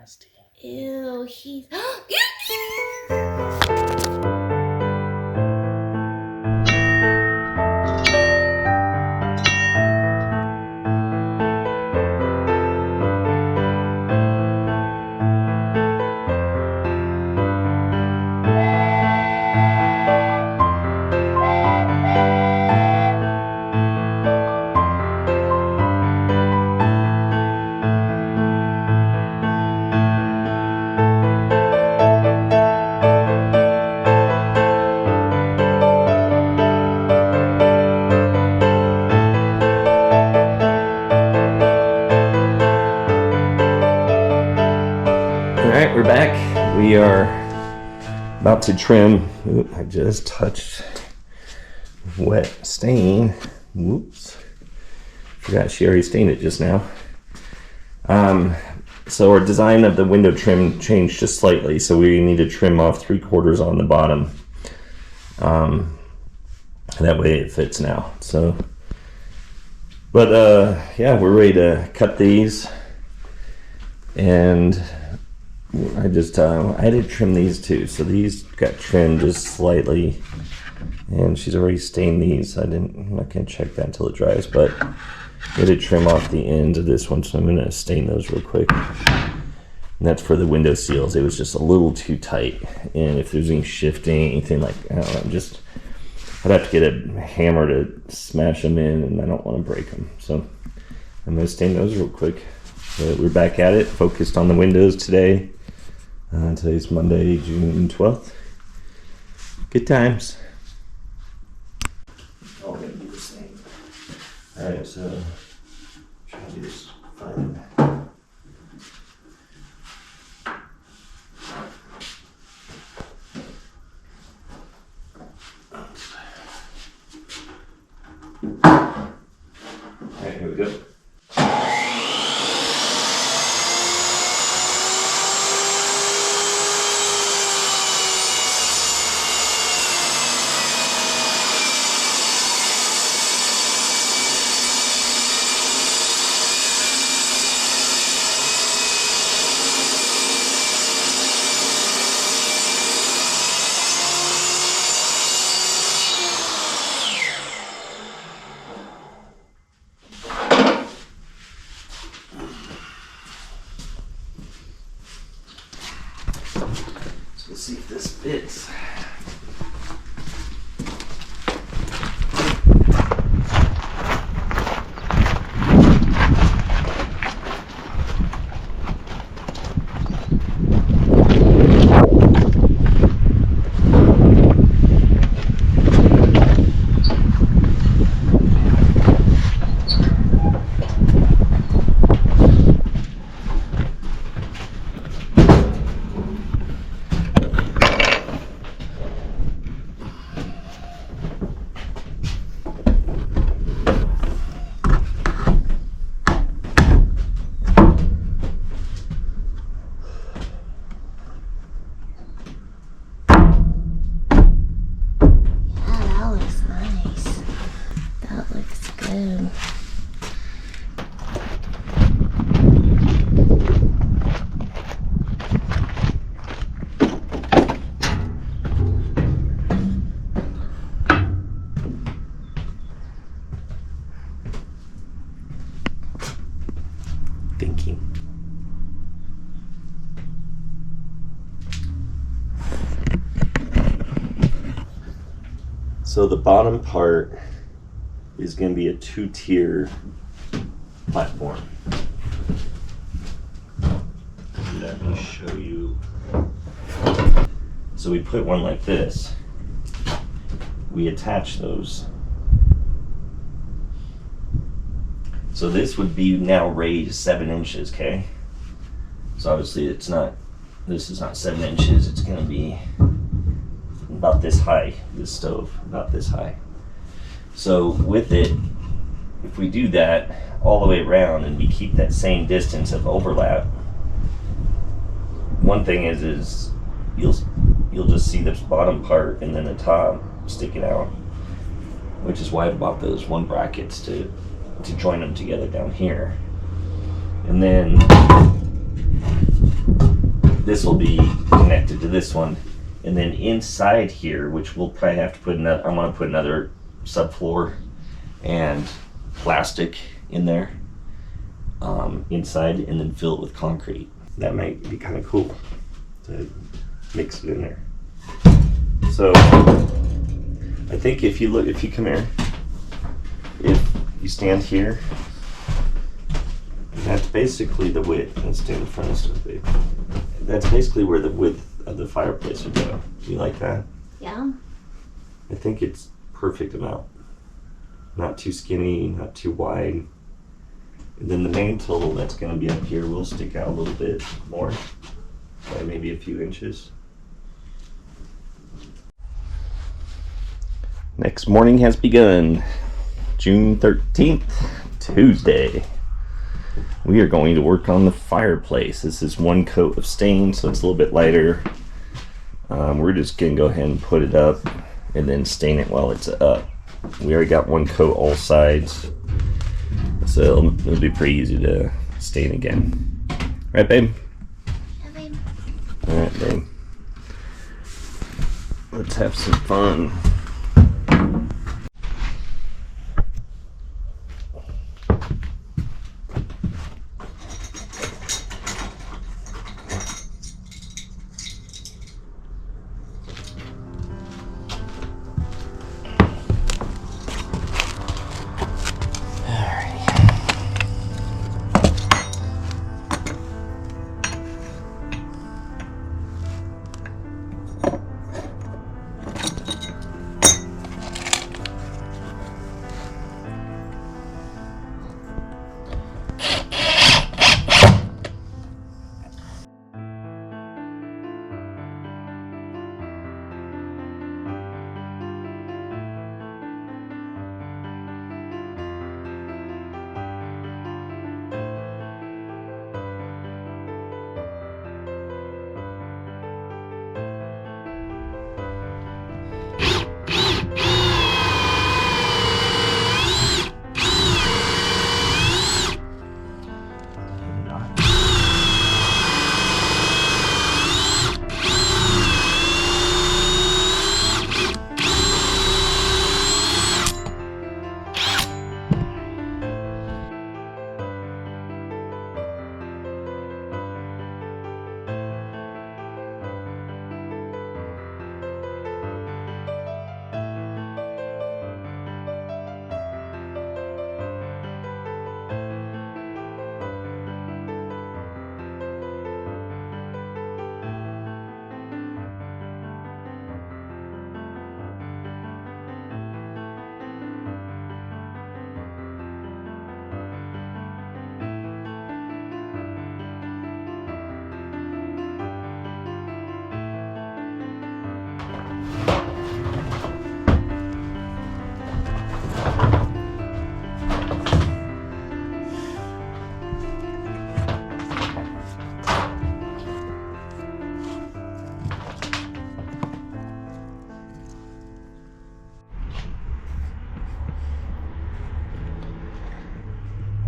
nasty. Ew, he's... Alright, we're back. We are about to trim. Ooh, I just touched wet stain. Whoops. Forgot she already stained it just now. So our design of the window trim changed just slightly, so we need to trim off 3/4 on the bottom. That way it fits now. So, but yeah, we're ready to cut these. And I just I did trim these too, so these got trimmed just slightly, and she's already stained these. I'm not gonna check that until it dries, but I did trim off the ends of this one, so I'm gonna stain those real quick. And that's for the window seals. It was just a little too tight, and if there's any shifting, anything like, I don't know, just I'd have to get a hammer to smash them in, and I don't want to break them. So I'm gonna stain those real quick. But we're back at it, focused on the windows today. Today's Monday, June 12th. Good times. Oh, we're gonna do the same. Alright, so try to do this fine. Alright, here we go. Let's see if this fits. Thinking. So the bottom part is going to be a 2-tier platform. Let me show you. So we put one like this. We attach those. So this would be now raised 7 inches, okay? So obviously it's not, this is not 7 inches, it's gonna be about this high, this stove, about this high. So with it, if we do that all the way around and we keep that same distance of overlap, one thing is you'll just see this bottom part and then the top sticking out, which is why I bought those one brackets to join them together down here. And then this will be connected to this one. And then inside here, which we'll probably have to put another, I'm gonna put another subfloor and plastic in there inside, and then fill it with concrete. That might be kind of cool to mix it in there. So I think if you come here, if you stand here, that's basically the width. Let's stand in front of stuff, babe. That's basically where the width of the fireplace would go. Do you like that? Yeah. I think it's perfect amount. Not too skinny, not too wide. And then the mantle that's going to be up here will stick out a little bit more, by maybe a few inches. Next morning has begun. June 13th, Tuesday. We are going to work on the fireplace. This is one coat of stain, so it's a little bit lighter. We're just going to go ahead and put it up and then stain it while it's up. We already got one coat all sides, so it'll be pretty easy to stain again. Right, babe? Yeah, babe. All right, babe. Let's have some fun.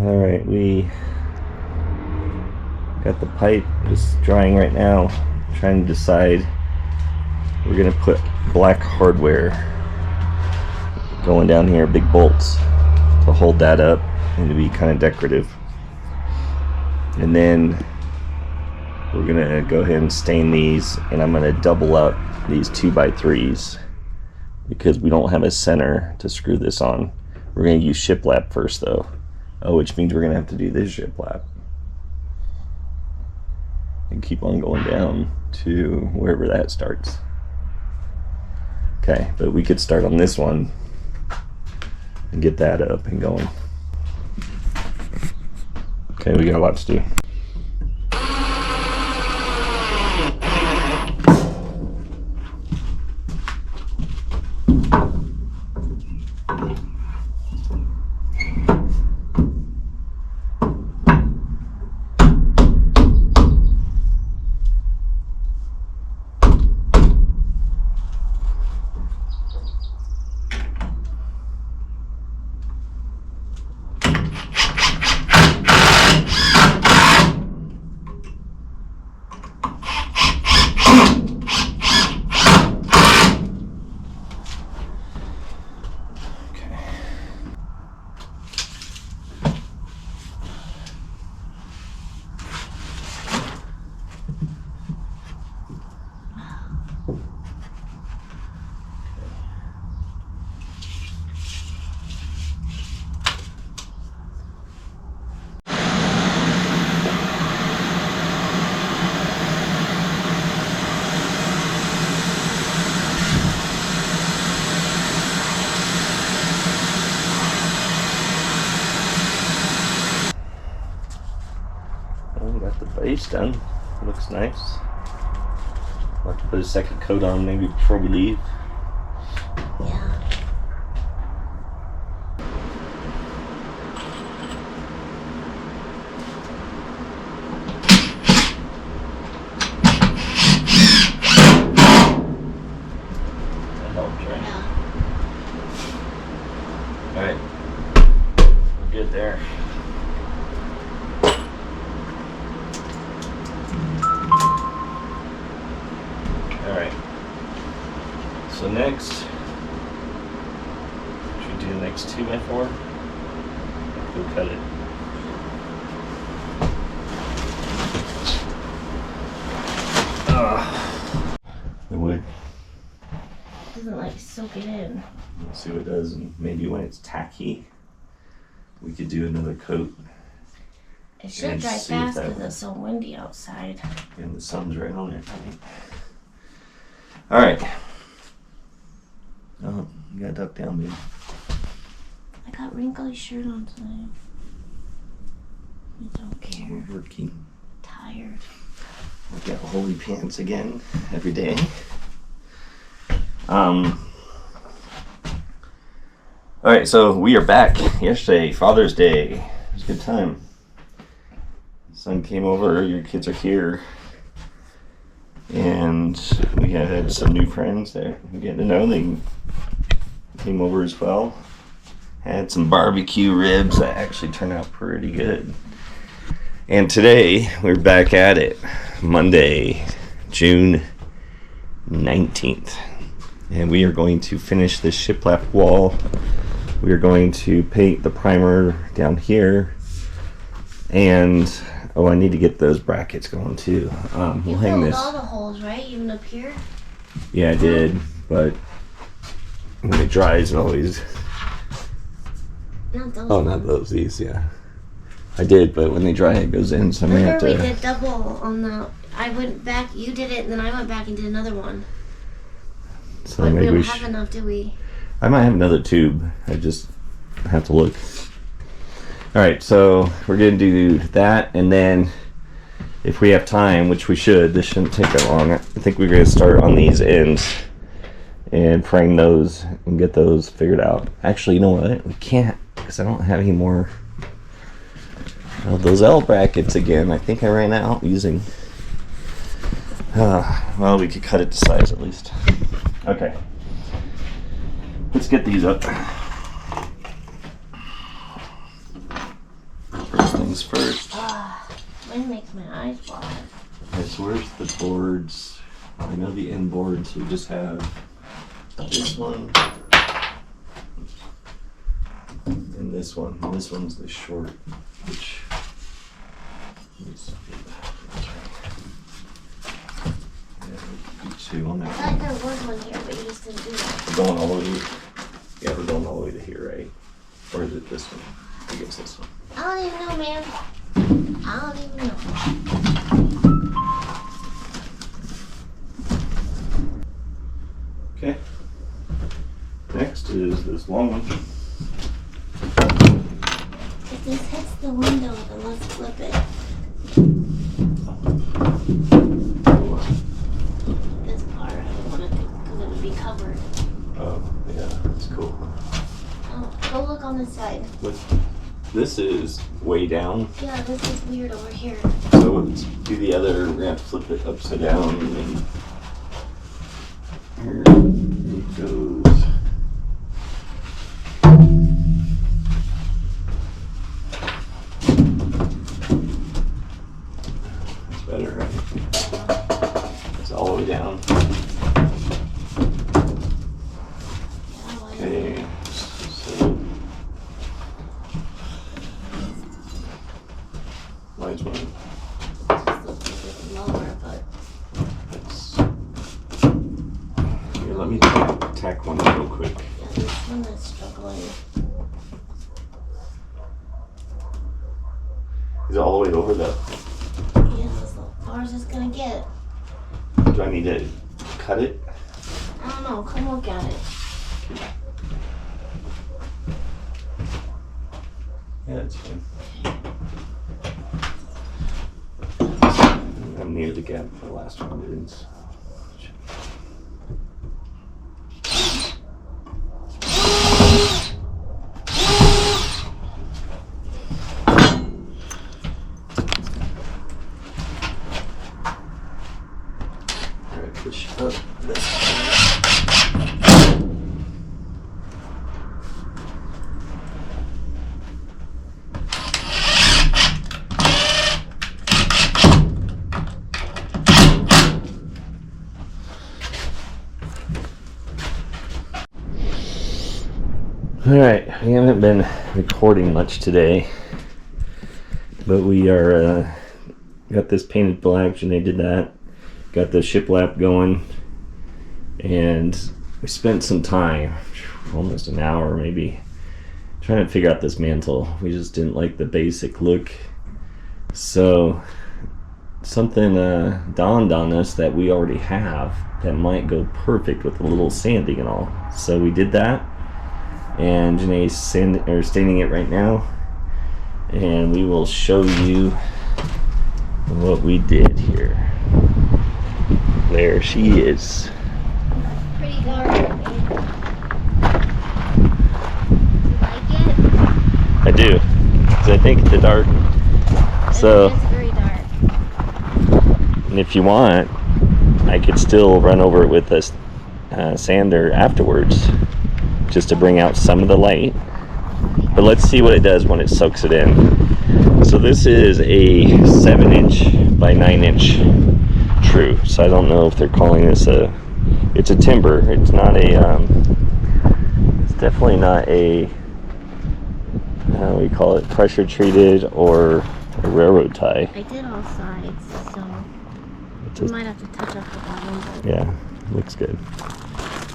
Alright, we got the pipe just drying right now. Trying to decide. We're gonna put black hardware going down here, big bolts to hold that up and to be kind of decorative. And then we're gonna go ahead and stain these, and I'm gonna double up these 2x3s because we don't have a center to screw this on. We're gonna use shiplap first though. Which means we're gonna have to do this shiplap and keep on going down to wherever that starts. Okay, but we could start on this one and get that up and going. Okay, we got a lot to do. got the base done. Looks nice. I'll have to put a second coat on maybe before we leave. Yeah. That helps, right? Yeah. Alright. We're good there. Alright. So next, should we do the next 2x4? Go cut it. The wood. Doesn't like soak it in. We'll see what it does, and maybe when it's tacky, we could do another coat. It should And dry see if fast that because it's so windy outside. And the sun's right on it. Alright. Oh, you gotta duck down, babe. I got wrinkly shirt on tonight. I don't care. We're working. Tired. We'll get holy pants again every day. Alright, so we are back. Yesterday, Father's Day. It was a good time. Son came over, your kids are here. And we had some new friends that we're getting to know. They came over as well. Had some barbecue ribs that actually turned out pretty good. And today, we're back at it. Monday, June 19th. And we are going to finish this shiplap wall. We are going to paint the primer down here. And, oh, I need to get those brackets going too. We'll You hang filled this. all the holes, right? Even up here? Yeah, I did, but when it dries, it always... Not those. Oh, not those, these, yeah. I did, but when they dry, it goes in, so I may have Remember we to... did double on the... I went back, you did it, and then I went back and did another one. So But we maybe don't we have enough, do we? I might have another tube. I just have to look. Alright, so we're going to do that, and then if we have time, which we should, this shouldn't take that long, I think we're going to start on these ends and frame those and get those figured out. Actually, you know what? We can't, because I don't have any more of those L brackets again. I think I ran out using... well, we could cut it to size at least. Okay. Let's get these up. First things first. Wind makes my eyes water. Okay, so where's the boards? I know the end boards. We just have this one and this one. And this one's the short, which is two on I that. thought there was one here, but you just didn't do that. We're going all the way. Yeah, we're going all the way to here, right? Or is it this one? I guess this one. I don't even know, man. I don't even know. Okay. Next is this long one. If this hits the window, then let's flip it. This part, I don't want it because it would be covered. Oh, yeah, that's cool. Oh, go look on this side. This is way down. Yeah, this is weird over here. So let's do the other. We're gonna have to flip it upside down and then here it goes. That's better, right? It's all the way down. Okay, so lights one. Just lower, but Here, let me tack one real quick. yeah, this one is struggling. Is it all the way over though? Yeah, as far as it's gonna get. Do I need to cut it? I don't know. Come look at it. Yeah, that's fine. near the gap the last one did. So. Alright, push up this way. Alright, we haven't been recording much today, but we are, got this painted black, Janee did that, got the shiplap going, and we spent some time, almost an hour maybe, trying to figure out this mantle. We just didn't like the basic look, so something dawned on us that we already have that might go perfect with a little sanding and all, so we did that. And Janee's staining it right now, and we will show you what we did here. There she is. Pretty dark. Do you like it? I do, because I think the dark. So, it's very dark. and if you want, I could still run over it with a sander afterwards, just to bring out some of the light. But let's see what it does when it soaks it in. So this is a 7" by 9" true. So I don't know if they're calling this it's a timber. It's not a, it's definitely not a, how do we call it, pressure treated or a railroad tie. I did all sides, so we might have to touch up the bottom. Yeah, looks good.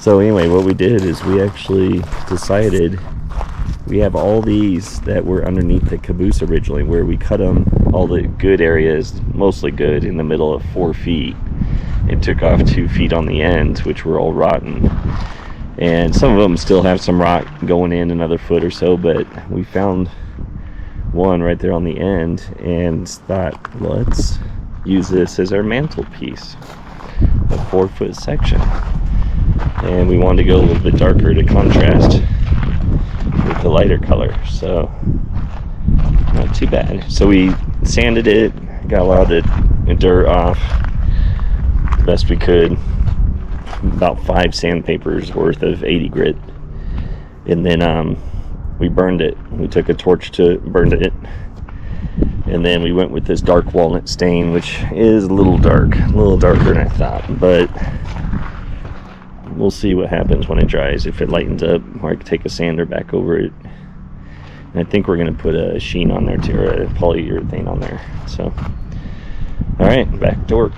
So anyway, what we did is we actually decided, we have all these that were underneath the caboose originally, where we cut them, all the good areas, mostly good, in the middle of 4 feet, and took off 2 feet on the ends, which were all rotten. And some of them still have some rot going in another foot or so, but we found one right there on the end and thought, let's use this as our mantelpiece, a 4-foot section. And we wanted to go a little bit darker to contrast with the lighter color, so not too bad. So we sanded it, got a lot of the dirt off the best we could, about 5 sandpapers worth of 80 grit, and then we burned it. We took a torch to burn it, and then we went with this dark walnut stain, which is a little dark, a little darker than I thought, but we'll see what happens when it dries, if it lightens up, or I can take a sander back over it. And I think we're going to put a sheen on there too, or a polyurethane on there. So, alright, back to work.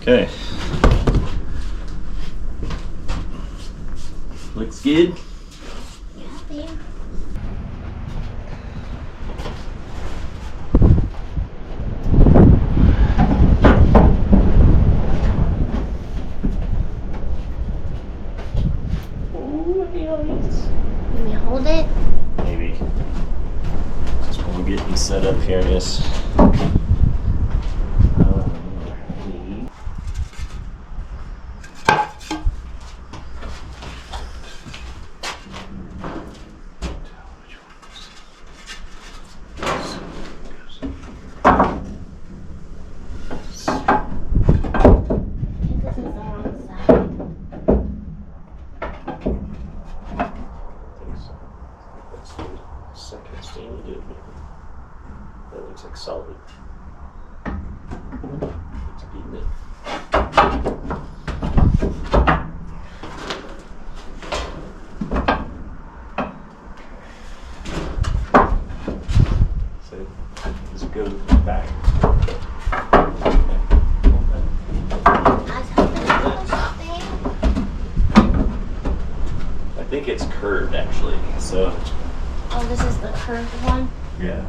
Okay. Looks good. Yeah, babe. Ooh, nice. Let me hold it. Maybe. Just while we're getting set up here, I guess. This is the wrong side. Second stain you did. That looks like solid. It's beating it. So does it go back? I think it's curved actually. So Oh, this is the curved one? yeah.